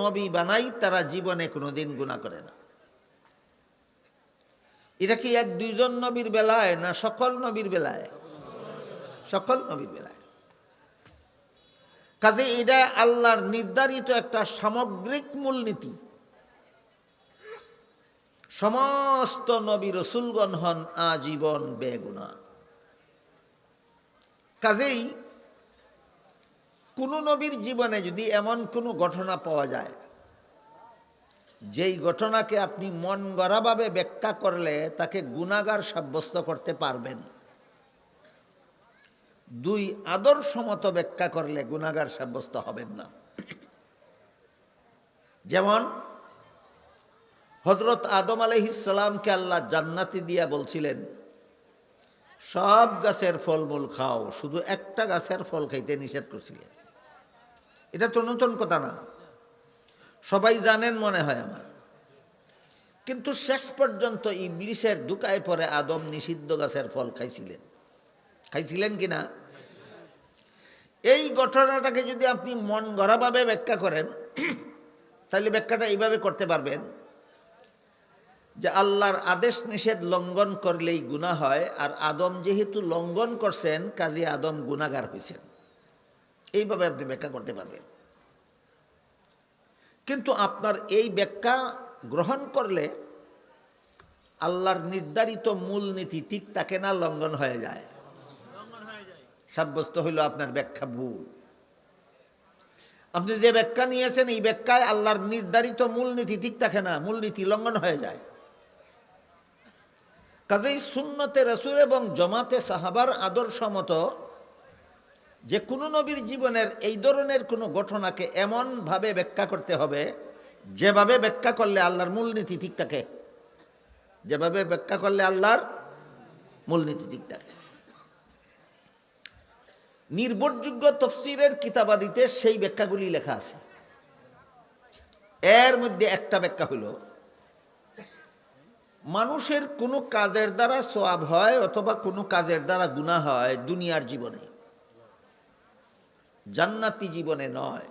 নবী বানাই তারা জীবনে কোনোদিন গুনাহ করে না। এটা কি এক দুইজন নবীর বেলায় না সকল নবীর বেলায়? সকল নবীর বেলায়। কাজে এটা আল্লাহর নির্ধারিত একটা সামগ্রিক মূলনীতি। সমস্ত নবী রসুলগণ হন আজীবন বেগুনাহ। কাজেই কোন নবীর জীবনে যদি এমন কোনো ঘটনা পাওয়া যায় যেই ঘটনাকে আপনি মন গড়াভাবে ব্যাখ্যা করলে তাকে গুনাহগার সাব্যস্ত করতে পারবেন, দুই আদর্শ মতো ব্যাখ্যা করলে গুনাহগার সাব্যস্ত হবেন না। যেমন হযরত আদম আলাইহিস সালামকে আল্লাহ জান্নাতি দিয়া বলছিলেন সব গাছের ফলমূল খাও, শুধু একটা গাছের ফল খাইতে নিষেধ করছিলেন। এটা তো নতুন কথা না, সবাই জানেন মনে হয় আমার। কিন্তু শেষ পর্যন্ত ইবলিসের ধোঁকায় পড়ে আদম নিষিদ্ধ গাছের ফল খাইছিলেন কিনা? এই ঘটনাটাকে যদি আপনি মন গড়াভাবে ব্যাখ্যা করেন তাহলে ব্যাখ্যাটা এইভাবে করতে পারবেন যে আল্লাহর আদেশ নিষেধ লঙ্ঘন করলেই গুনাহ হয়, আর আদম যেহেতু লঙ্ঘন করছেন কাজে আদম গুনাহগার হয়েছেন। এইভাবে আপনি ব্যাখ্যা করতে পারবেন। কিন্তু আপনার এই ব্যাখ্যা গ্রহণ করলে আল্লাহর নির্ধারিত মূলনীতি ঠিক থাকে না, লঙ্ঘন হয়ে যায়, সাব্যস্ত হইল আপনার ব্যাখ্যা ভুল। আপনি যে ব্যাখ্যা নিয়েছেন এই ব্যাখ্যায় আল্লাহর নির্ধারিত মূলনীতি ঠিক থাকে না, মূলনীতি লঙ্ঘন হয়ে যায়। কাজেই সুন্নতে রাসূল এবং জামাতে সাহাবার আদর্শ মতো যে কোনো নবীর জীবনের এই ধরনের কোনো ঘটনাকে এমনভাবে ব্যাখ্যা করতে হবে যেভাবে ব্যাখ্যা করলে আল্লাহর মূলনীতি ঠিক থাকে, যেভাবে ব্যাখ্যা করলে আল্লাহর মূলনীতি ঠিক থাকে। নির্ভরযোগ্য তফসিরের কিতাবাদিতে সেই ব্যাখ্যাগুলি লেখা আছে। এর মধ্যে একটা ব্যাখ্যা হইল মানুষের কোনো কাজের দ্বারা সওয়াব হয় অথবা কোনো কাজের দ্বারা গুনাহ হয় দুনিয়ার জীবনে, জান্নাতি জীবনে নয়।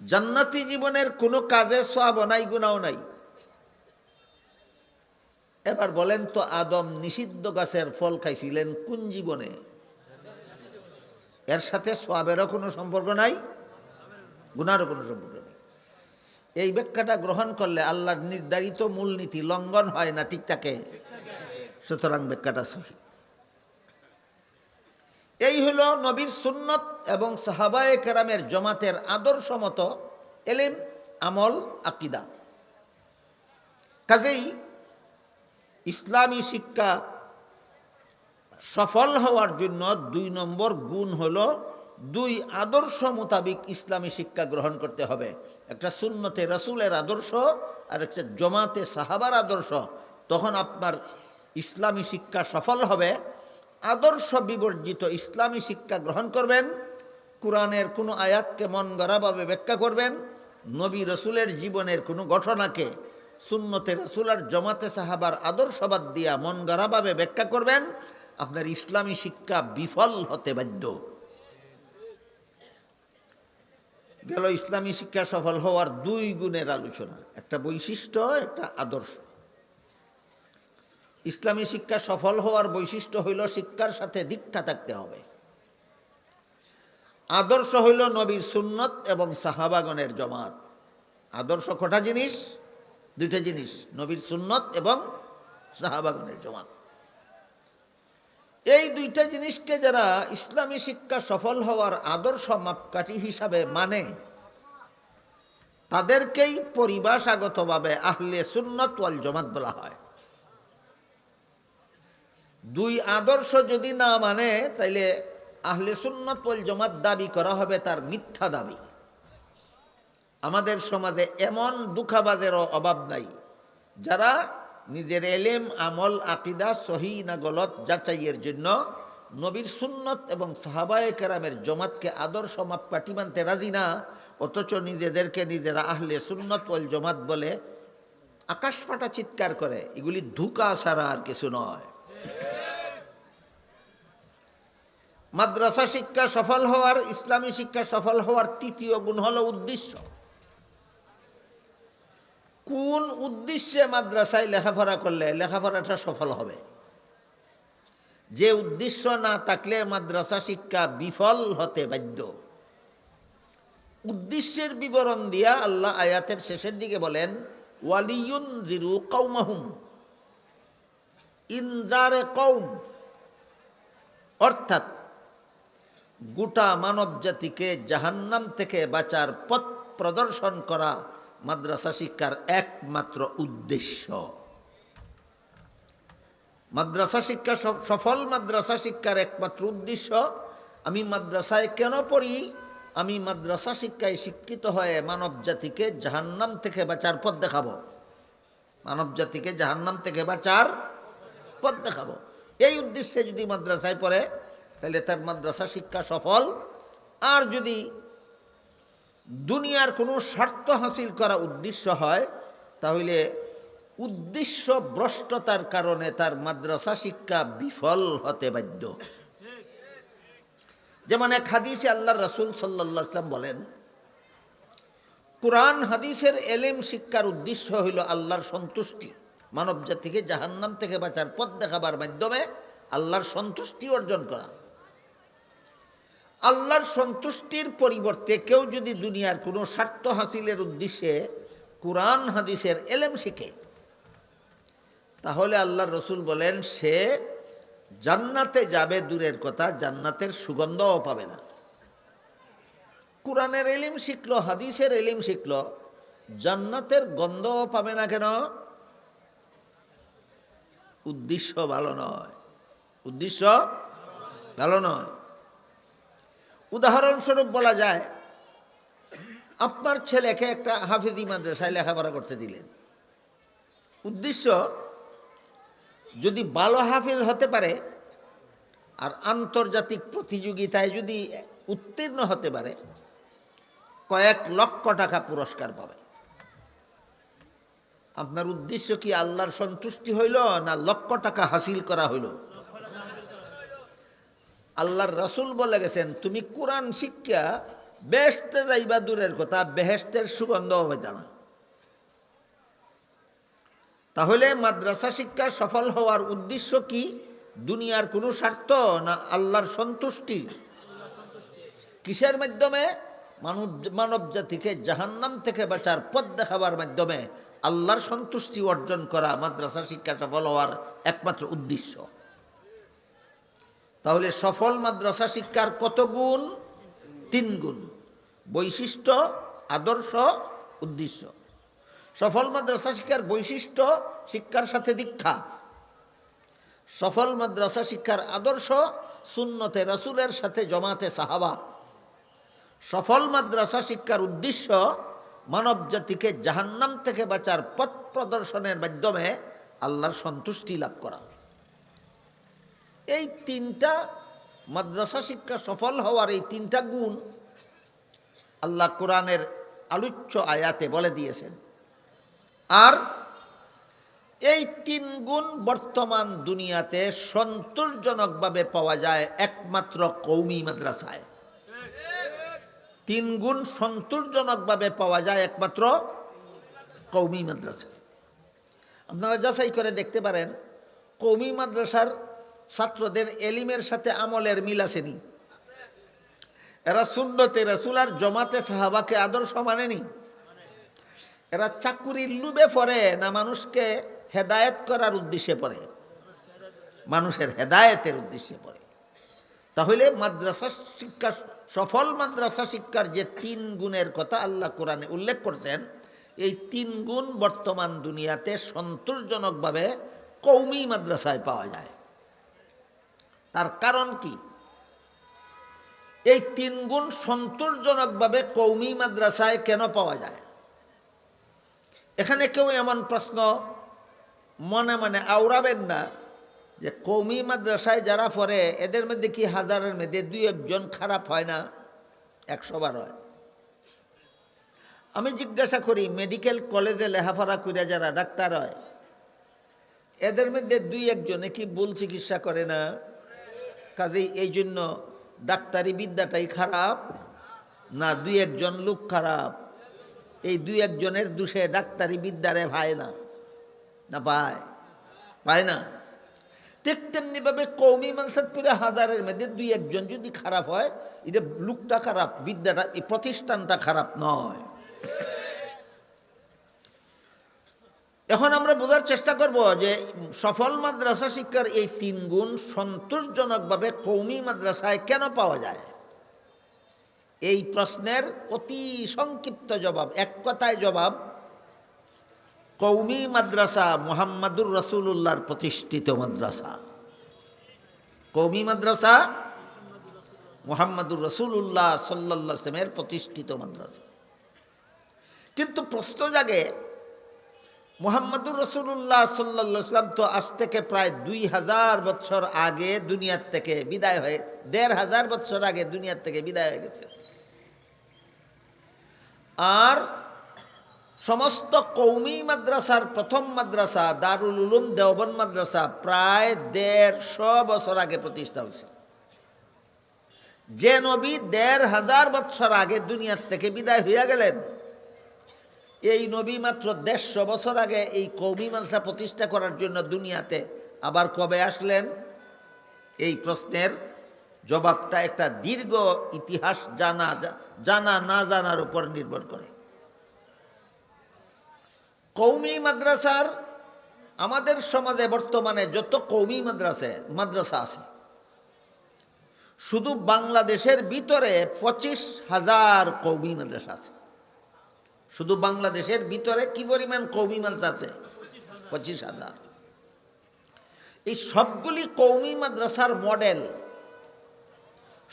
জান্নাতি জীবনের কোনো কাজে সওয়াবও নাই, গুনাহও নাই। এবার বলেন তো আদম নিষিদ্ধ গাছের ফল খাইছিলেন কোন জীবনে? এর সাথে সওয়াবেরও কোনো সম্পর্ক নাই, গুনাহরও কোনো সম্পর্ক নেই। এই ব্যাখ্যাটা গ্রহণ করলে আল্লাহর নির্ধারিত মূলনীতি লঙ্ঘন হয় না, ঠিক থাকে। সুতরাং ব্যাখ্যাটা সহি। এই হলো নবীর সুন্নত এবং সাহাবায়ে কেরামের জমাতের আদর্শ মতো এলেম, আমল, আকীদা। কাজেই ইসলামী শিক্ষা সফল হওয়ার জন্য 2 নম্বর গুণ হলো 2 আদর্শ মোতাবিক ইসলামী শিক্ষা গ্রহণ করতে হবে। একটা সুন্নতে রাসূলের আদর্শ আর একটা জমাতে সাহাবার আদর্শ। তখন আপনার ইসলামী শিক্ষা সফল হবে। আদর্শ বিবর্জিত ইসলামী শিক্ষা গ্রহণ করবেন, কোরআনের কোনো আয়াতকে মন গড়াভাবে ব্যাখ্যা করবেন, নবী রসুলের জীবনের কোনো ঘটনাকে সুন্নতে রাসূল আর জমাতে সাহাবার আদর্শবাদ দিয়া মন গড়াভাবে ব্যাখ্যা করবেন, আপনার ইসলামী শিক্ষা বিফল হতে বাধ্য। গেল ইসলামী শিক্ষা সফল হওয়ার 2 গুণের আলোচনা, একটা বৈশিষ্ট্য, একটা আদর্শ। ইসলামী শিক্ষা সফল হওয়ার বৈশিষ্ট্য হইল শিক্ষার সাথে দীক্ষা থাকতে হবে। আদর্শ হইল নবীর সুন্নত এবং সাহাবাগণের জমাত। আদর্শ কটা জিনিস? 2টা জিনিস, নবীর সুন্নত এবং সাহাবাগণের জমাত। এই 2টা জিনিসকে যারা ইসলামী শিক্ষা সফল হওয়ার আদর্শ মাপকাঠি হিসাবে মানে তাদেরকেই পরিভাষাগতভাবে আহলে সুন্নাত ওয়াল জামাত বলা হয়। 2 আদর্শ যদি না মানে তাইলে আহলে সুন্নাত ওয়াল জামাত দাবি করা হবে তার মিথ্যা দাবি। আমাদের সমাজে এমন দুঃখাবাজেরও অভাব নাই যারা নিজের এলেম, আমল, আকীদা সহি না গলত যাচাইয়ের জন্য নবীর সুন্নত এবং সাহাবায়ে কেরামের জমাতকে আদর্শ মাপকাঠি মানতে রাজি না, অথচ নিজেদেরকে নিজেরা আহলে সুন্নত ওয়াল জামাত বলে আকাশ ফাটা চিৎকার করে। এগুলি ধোঁকা ছাড়া আর কিছু নয়। মাদ্রাসা শিক্ষা সফল হওয়ার, ইসলামী শিক্ষা সফল হওয়ার তৃতীয় গুণ হলো উদ্দেশ্য। কোন উদ্দেশ্যে মাদ্রাসায় লেখাপড়া করলে লেখাপড়াটা সফল হবে? যে উদ্দেশ্য না থাকলে মাদ্রাসা শিক্ষা বিফল হতে বাধ্য। উদ্দেশ্যের বিবরণ দিয়া আল্লাহ আয়াতের শেষের দিকে বলেন, ওয়ালিয়ুনজিরু কওমাহুম, ইনজারে কওম, অর্থাৎ গোটা মানব জাতিকে জাহান্নাম থেকে বাঁচার পথ প্রদর্শন করা মাদ্রাসা শিক্ষার একমাত্র উদ্দেশ্য। মাদ্রাসা শিক্ষা সফল মাদ্রাসা শিক্ষার একমাত্র উদ্দেশ্য, আমি মাদ্রাসায় কেন পড়ি? আমি মাদ্রাসা শিক্ষায় শিক্ষিত হয়ে মানব জাতিকে জাহান্নাম থেকে বাঁচার পথ দেখাবো। মানব জাতিকে জাহান্নাম থেকে বাঁচার পথ দেখাবো। এই উদ্দেশ্যে যদি মাদ্রাসায় পড়ে তাহলে তার মাদ্রাসা শিক্ষা সফল। আর যদি দুনিয়ার কোনো স্বার্থ হাসিল করা উদ্দেশ্য হয় তাহলে উদ্দেশ্য ভ্রষ্টতার কারণে তার মাদ্রাসা শিক্ষা বিফল হতে বাধ্য। যেমন এক হাদিসে আল্লাহর রাসূল সাল্লাল্লাহু আলাইহি ওয়াসাল্লাম বলেন, কুরআন হাদিসের এলেম শিক্ষার উদ্দেশ্য হইল আল্লাহর সন্তুষ্টি, মানব জাতিকে জাহান্নাম থেকে বাঁচার পথ দেখাবার মাধ্যমে আল্লাহর সন্তুষ্টি অর্জন করা। আল্লাহর সন্তুষ্টির পরিবর্তে কেউ যদি দুনিয়ার কোনো স্বার্থ হাসিলের উদ্দেশ্যে কুরআন হাদিসের এলেম শিখে তাহলে আল্লাহর রাসূল বলেন সে জান্নাতে যাবে দূরের কথা, জান্নাতের সুগন্ধও পাবে না। কুরআনের এলিম শিখলো, হাদিসের এলিম শিখলো, জান্নাতের গন্ধও পাবে না। কেন? উদ্দেশ্য ভালো নয়, উদ্দেশ্য ভালো নয়। উদাহরণস্বরূপ বলা যায়, আপনার ছেলেকে একটা হাফেজি মাদ্রাসায় লেখাপড়া করতে দিলেন। উদ্দেশ্য যদি ভালো হাফেজ হতে পারে আর আন্তর্জাতিক প্রতিযোগিতায় যদি উত্তীর্ণ হতে পারে, কয়েক লক্ষ টাকা পুরস্কার পাবে। আপনার উদ্দেশ্য কি আল্লাহর সন্তুষ্টি হইল না লক্ষ টাকা হাসিল করা হইল? আল্লাহর রাসূল বলে গেছেন, তুমি কোরআন শিক্ষা বেহেশতে যাইবা দূরের কথা, বেহেশতের সুগন্ধ হইতা না। তাহলে মাদ্রাসা শিক্ষা সফল হওয়ার উদ্দেশ্য কি? দুনিয়ার কোনো স্বার্থ না আল্লাহর সন্তুষ্টি? কিসের মাধ্যমে? মানব জাতিকে জাহান্নাম থেকে বাঁচার পথ দেখাবার মাধ্যমে আল্লাহর সন্তুষ্টি অর্জন করা মাদ্রাসা শিক্ষা সফল হওয়ার একমাত্র উদ্দেশ্য। তাহলে সফল মাদ্রাসা শিক্ষার কত গুণ? 3 গুণ: বৈশিষ্ট্য, আদর্শ, উদ্দেশ্য। সফল মাদ্রাসা শিক্ষার বৈশিষ্ট্য শিক্ষার সাথে দীক্ষা। সফল মাদ্রাসা শিক্ষার আদর্শ সুন্নতে রাসূলের সাথে জমাতে সাহাবা। সফল মাদ্রাসা শিক্ষার উদ্দেশ্য মানব জাতিকে জাহান্নাম থেকে বাঁচার পথ প্রদর্শনের মাধ্যমে আল্লাহর সন্তুষ্টি লাভ করা। এই 3টা মাদ্রাসা শিক্ষা সফল হওয়ার এই 3টা গুণ আল্লাহ কোরআনের আলোচ্য আয়াতে বলে দিয়েছেন। আর এই 3 গুণ বর্তমান দুনিয়াতে সন্তোষজনকভাবে পাওয়া যায় একমাত্র কওমি মাদ্রাসায়। 3 গুণ সন্তোষজনকভাবে পাওয়া যায় একমাত্র কওমি মাদ্রাসায়। আপনারা যাচাই করে দেখতে পারেন, কওমি মাদ্রাসার ছাত্রদের এলিমের সাথে আমলের মিল আসেনি। এরা সুন্নতে রাসূল আর জমাতে সাহাবাকে আদর্শ মানেনি। এরা চাকুরির লোভে পড়ে না মানুষকে হেদায়েত করার উদ্দেশ্যে পড়ে? মানুষের হেদায়েতের উদ্দেশ্যে পড়ে। তাহলে মাদ্রাসা শিক্ষা, সফল মাদ্রাসা শিক্ষার যে 3 গুণের কথা আল্লাহ কোরআনে উল্লেখ করছেন, এই 3 গুণ বর্তমান দুনিয়াতে সন্তোষজনকভাবে কওমি মাদ্রাসায় পাওয়া যায়। তার কারণ কি? এই 3 গুণ সন্তোষজনকভাবে কওমি মাদ্রাসায় কেন পাওয়া যায়? এখানে কেউ এমন প্রশ্ন মনে মনে আওড়াবেন না যে কওমি মাদ্রাসায় যারা পড়ে এদের মধ্যে কি হাজারের মধ্যে 2-1 খারাপ হয় না? 100 বার হয়। আমি জিজ্ঞাসা করি, মেডিকেল কলেজে লেখাপড়া করে যারা ডাক্তার হয় এদের মধ্যে 2-1 জনে কি ভুল চিকিৎসা করে না? কাজেই এই জন্য ডাক্তারি বিদ্যাটাই খারাপ, না দুই একজন লোক খারাপ? এই দুই একজনের দোষে ডাক্তারি বিদ্যারে ভাই না, না পায়? পায় না। ঠিক তেমনিভাবে কৌমি মানসাদপুরে হাজারের মধ্যে দুই একজন যদি খারাপ হয়, এটা লোকটা খারাপ, বিদ্যাটা, এই প্রতিষ্ঠানটা খারাপ নয়। এখন আমরা বোঝার চেষ্টা করব যে সফল মাদ্রাসা শিক্ষার এই 3 গুণ সন্তোষজনকভাবে কৌমি মাদ্রাসায় কেন পাওয়া যায়। এই প্রশ্নের অতি সংক্ষিপ্ত জবাব, এক কথায় জবাব, কৌমি মাদ্রাসা মুহাম্মাদুর রাসূলুল্লাহর প্রতিষ্ঠিত মাদ্রাসা। কৌমি মাদ্রাসা মুহাম্মাদুর রাসূলুল্লাহ সাল্লাল্লাহু আলাইহি ওয়াসাল্লামের প্রতিষ্ঠিত মাদ্রাসা। কিন্তু প্রশ্ন জাগে, মুহাম্মাদুর রাসূলুল্লাহ সাল্লাল্লাহু আলাইহি ওয়াসাল্লাম তো আজ থেকে প্রায় 2000 বছর আগে দুনিয়ার থেকে বিদায় হয়ে, 1500 বছর আগে দুনিয়ার থেকে বিদায় হয়ে গেছে। আর সমস্ত কৌমি মাদ্রাসার প্রথম মাদ্রাসা দারুল উলুম দেওবন্দ মাদ্রাসা প্রায় 150 বছর আগে প্রতিষ্ঠা হয়েছে। যে নবী 1500 বছর আগে দুনিয়ার থেকে বিদায় হইয়া গেলেন, এই নবী মাত্র 150 বছর আগে এই কৌমি মাদ্রাসা প্রতিষ্ঠা করার জন্য দুনিয়াতে আবার কবে আসলেন? এই প্রশ্নের জবাবটা একটা দীর্ঘ ইতিহাস জানা না জানার উপর নির্ভর করে। কৌমি মাদ্রাসার, আমাদের সমাজে বর্তমানে যত কৌমি মাদ্রাসা আছে, শুধু বাংলাদেশের ভিতরে 25,000 কৌমি মাদ্রাসা আছে। শুধু বাংলাদেশের ভিতরে কি পরিমাণ কৌমি মাদ্রাসা আছে? 25,000। এই সবগুলি কৌমি মাদ্রাসার মডেল,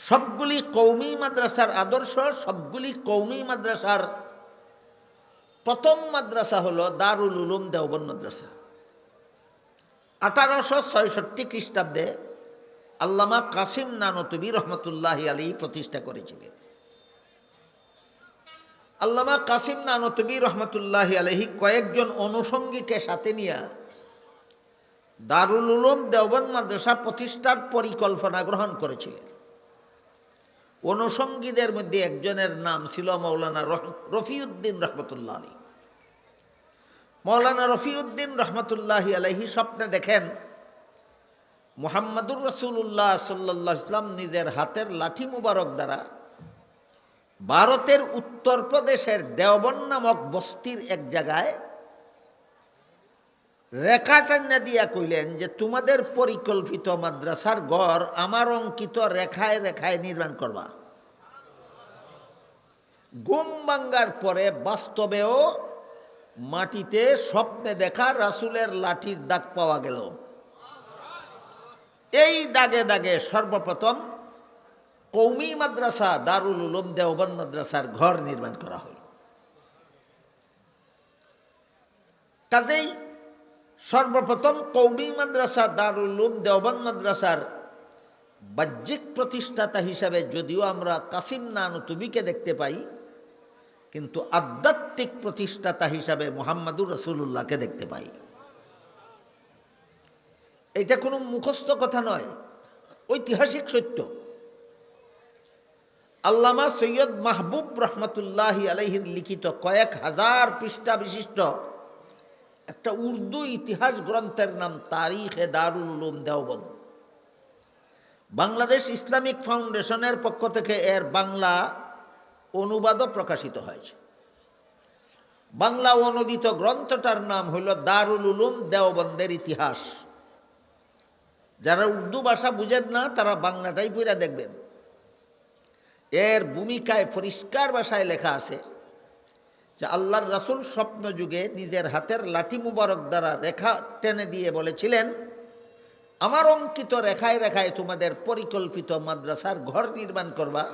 সবগুলি কৌমি মাদ্রাসার আদর্শ, সবগুলি কৌমি মাদ্রাসার প্রথম মাদ্রাসা হলো দারুল উলুম দেওবন্দ মাদ্রাসা। 1866 খ্রিস্টাব্দে আল্লামা কাসিম নানতুবি রহমতুল্লাহি আলাইহি প্রতিষ্ঠা করেছিলেন। আল্লামা কাসিম নানতুবি রহমতুল্লাহি আলাইহি কয়েকজন অনুষঙ্গীকে সাথে নিয়ে দারুল উলুম দেওবন্দ মাদ্রাসা প্রতিষ্ঠার পরিকল্পনা গ্রহণ করেছিলেন। অনুষঙ্গীদের মধ্যে একজনের নাম ছিল মৌলানা রফিউদ্দিন রহমতুল্লাহ আলী। মৌলানা রফিউদ্দিন রহমতুল্লাহি আলাইহি স্বপ্নে দেখেন মুহাম্মাদুর রাসূলুল্লাহ সাল্লাল্লাহু আলাইহি ওয়াসাল্লাম নিজের হাতের লাঠি মুবারক দ্বারা ভারতের উত্তরপ্রদেশের দেওবন্দ নামক বস্তির এক জায়গায় রেখা টান্না দিয়া কইলেন যে তোমাদের পরিকল্পিত মাদ্রাসার ঘর আমার অঙ্কিত রেখায় রেখায় নির্মাণ করবা। ঘুম ভাঙ্গার পরে বাস্তবেও মাটিতে স্বপ্নে দেখা রাসূলের লাঠির দাগ পাওয়া গেল। এই দাগে দাগে সর্বপ্রথম কৌমি মাদ্রাসা দারুল উলুম দেওবন্দ মাদ্রাসার ঘর নির্মাণ করা হল। কাজেই সর্বপ্রথম কৌমি মাদ্রাসা দারুল উলুম দেওবন্দ মাদ্রাসার বাহ্যিক প্রতিষ্ঠাতা হিসাবে যদিও আমরা কাসিম নানতুবিকে দেখতে পাই, কিন্তু আধ্যাত্মিক প্রতিষ্ঠাতা হিসাবে মুহাম্মাদুর রাসূলুল্লাহকে দেখতে পাই। এটা কোনো মুখস্থ কথা নয়, ঐতিহাসিক সত্য। আল্লামা সৈয়দ মাহবুব রহমতুল্লাহি আলাইহির লিখিত কয়েক হাজার পৃষ্ঠা বিশিষ্ট একটা উর্দু ইতিহাস গ্রন্থের নাম তারিখে দারুল উলুম দেওবন্দ। বাংলাদেশ ইসলামিক ফাউন্ডেশনের পক্ষ থেকে এর বাংলা অনুবাদও প্রকাশিত হয়েছে। বাংলা অনুদিত গ্রন্থটার নাম হইল দারুল উলুম দেওবন্দের ইতিহাস। যারা উর্দু ভাষা বুঝেন না তারা বাংলাটাই পড়ে দেখবেন। এর ভূমিকায় পরিষ্কার ভাষায় লেখা আছে যে আল্লাহর রাসূল স্বপ্ন যুগে নিজের হাতের লাঠি মুবারক দ্বারা রেখা টেনে দিয়ে বলেছিলেন, আমার অঙ্কিত রেখায় রেখায় তোমাদের পরিকল্পিত মাদ্রাসার ঘর নির্মাণ করবা।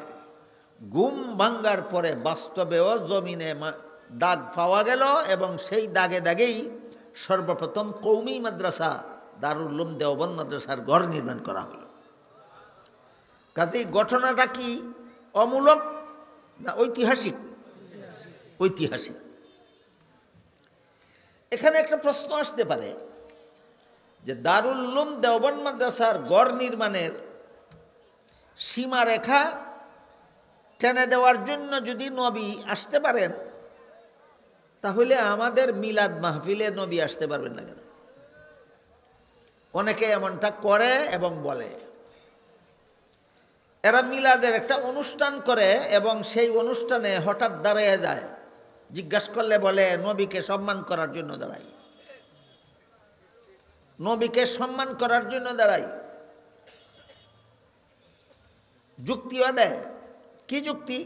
ঘুম ভাঙ্গার পরে বাস্তবেও জমিনে দাগ পাওয়া গেল এবং সেই দাগে দাগেই সর্বপ্রথম কৌমি মাদ্রাসা দারুল উলুম দেওবন্দ মাদ্রাসার ঘর নির্মাণ করা হলো। কাজেই ঘটনাটা কি অমূলক না ঐতিহাসিক? ঐতিহাসিক। এখানে একটা প্রশ্ন আসতে পারে যে দারুল উলুম দেওবন্দ মাদ্রাসার গড় নির্মাণের সীমারেখা টেনে দেওয়ার জন্য যদি নবী আসতে পারেন, তাহলে আমাদের মিলাদ মাহফিলে নবী আসতে পারবেন না কেন? অনেকে এমনটা করে এবং বলে। এরা মিলাদের একটা অনুষ্ঠান করে এবং সেই অনুষ্ঠানে হঠাৎ দাঁড়িয়ে যায়, জিজ্ঞাসা করলে বলে নবীকে সম্মান করার জন্য দাঁড়াই, নবীকে সম্মান করার জন্য দাঁড়াই। যুক্তিও দেয়। কি যুক্তি?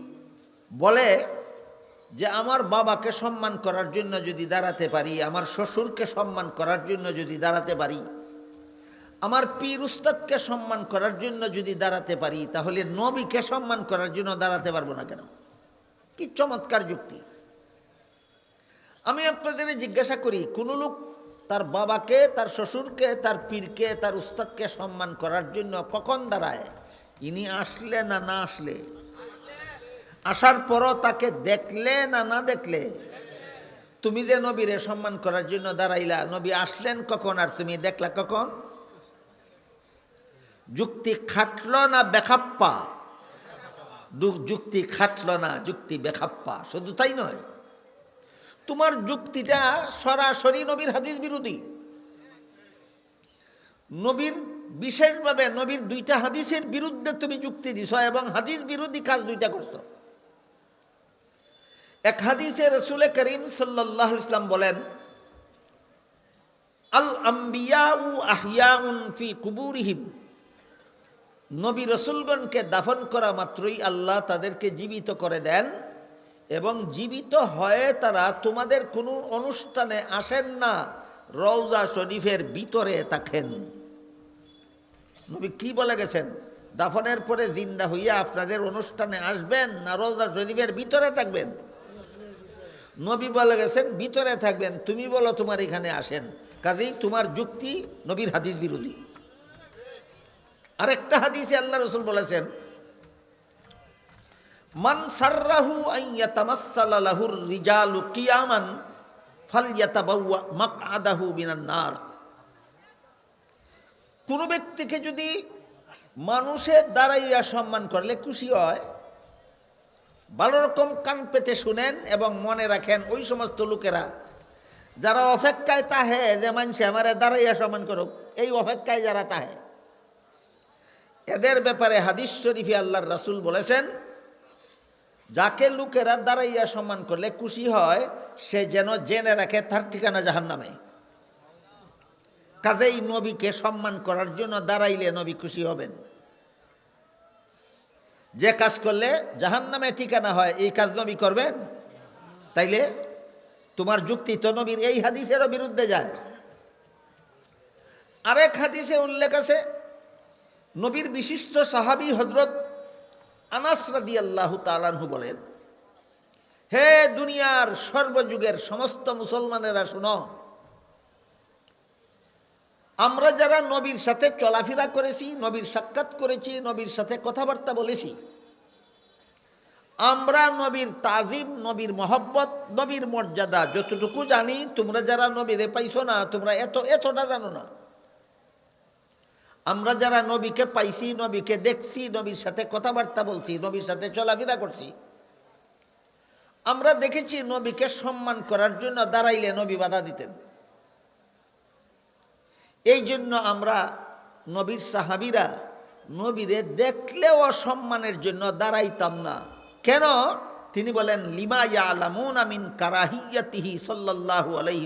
বলে যে আমার বাবাকে সম্মান করার জন্য যদি দাঁড়াতে পারি, আমার শ্বশুরকে সম্মান করার জন্য যদি দাঁড়াতে পারি, আমার পীর উস্তাদকে সম্মান করার জন্য যদি দাঁড়াতে পারি, তাহলে নবীকে সম্মান করার জন্য দাঁড়াতে পারবো না কেন? কি চমৎকার যুক্তি! আমি আপনাদের জিজ্ঞাসা করি, কোন লোক তার বাবাকে, তার শ্বশুরকে, তার পীরকে, তার উস্তাদকে সম্মান করার জন্য কখন দাঁড়ায়? ইনি আসলে না না আসলে? আসার পরও তাকে দেখলে না না দেখলে? তুমি যে নবীরে সম্মান করার জন্য দাঁড়াইলা, নবী আসলেন কখন আর তুমি দেখলা কখন? যুক্তি খাটল না বেখাপ্পা? যুক্তি খাটল না, যুক্তি বেখাপ্পা। শুধু তাই নয়, তোমার যুক্তিটা সরাসরি নবীর হাদিস বিরোধী। নবীর বিশেষভাবে নবীর দুইটা হাদিসের বিরুদ্ধে তুমি যুক্তি দিছ এবং হাদিস বিরোধী কাজ দুইটা করছো। এক হাদিসে রাসূল করিম সাল্লাল্লাহু আলাইহি ওয়াসাল্লাম বলেন, আল আম্বিয়াউ আহইয়াউন ফি কুবুরিহিম, নবী রাসূলগণকে দাফন করা মাত্রই আল্লাহ তাদেরকে জীবিত করে দেন এবং জীবিত হয়ে তারা তোমাদের কোনো অনুষ্ঠানে আসেন না, রওজা শরীফের ভিতরে থাকেন। নবী কি বলে গেছেন? দাফনের পরে জিন্দা হইয়া আপনাদের অনুষ্ঠানে আসবেন না রওজা শরীফের ভিতরে থাকবেন? নবী বলে গেছেন ভিতরে থাকবেন। তুমি বলো তোমার এখানে আসেন, কাজেই তোমার যুক্তি নবীর হাদিস বিরোধী। আরেকটা হাদিসে আল্লাহ রাসূল বলেছেন, মান সাররাহু আন ইয়াতামাসসালা লাহুর রিজালু কিয়ামান ফালইয়াতাবাওয়া মাকআদাহু মিনান নার। কোন ব্যক্তিকে যদি মানুষের দাঁড়াইয়া সম্মান করলে খুশি হয়, ভালো রকম কান পেতে শুনেন এবং মনে রাখেন, ওই সমস্ত লোকেরা যারা অপেক্ষায় তাহে যে মানুষে আমারে দাঁড়াইয়া সম্মান করুক, এই অপেক্ষায় যারা তাহে, এদের ব্যাপারে হাদিস শরীফে আল্লাহর রাসূল বলেছেন, যাকে লোকেরা দাঁড়াইয়া সম্মান করলে খুশি হয়, সে যেন জেনে রাখে তার ঠিকানা জাহান্নামে। কাজেই নবীকে সম্মান করার জন্য দাঁড়াইলে নবী খুশি হবেন। যে কাজ করলে জাহান্নামে ঠিকানা হয়, এই কাজ নবী করবেন? তাইলে তোমার যুক্তি তো নবীর এই হাদিসেরও বিরুদ্ধে যায়। আরেক হাদিসে উল্লেখ আছে, নবীর বিশিষ্ট সাহাবী হযরত আনাস রাদিয়াল্লাহু তাআলা আনহু বলেন, হে দুনিয়ার সর্বযুগের সমস্ত মুসলমানেরা শুনো, আমরা যারা নবীর সাথে চলাফেরা করেছি, নবীর সাক্ষাৎ করেছি, নবীর সাথে কথাবার্তা বলেছি, আমরা নবীর তাজিম, নবীর মহব্বত, নবীর মর্যাদা যতটুকু জানি, তোমরা যারা নবীরে পাইছো না, তোমরা এতটা জানো না। আমরা যারা নবীকে পাইছি, নবীকে দেখছি, নবীর সাথে কথাবার্তা বলছি, নবীর সাথে চলাফেরা করছি, আমরা দেখেছি নবীকে সম্মান করার জন্য দাঁড়াইলে নবী বাধা দিতেন। এই জন্য আমরা নবীর সাহাবীরা নবীরে দেখলেও অসম্মানের জন্য দাঁড়াইতাম না। কেন? তিনি বলেন, লিমা ইয়ালামুনা মিন কারাহিয়াতিহি সাল্লাল্লাহু আলাইহি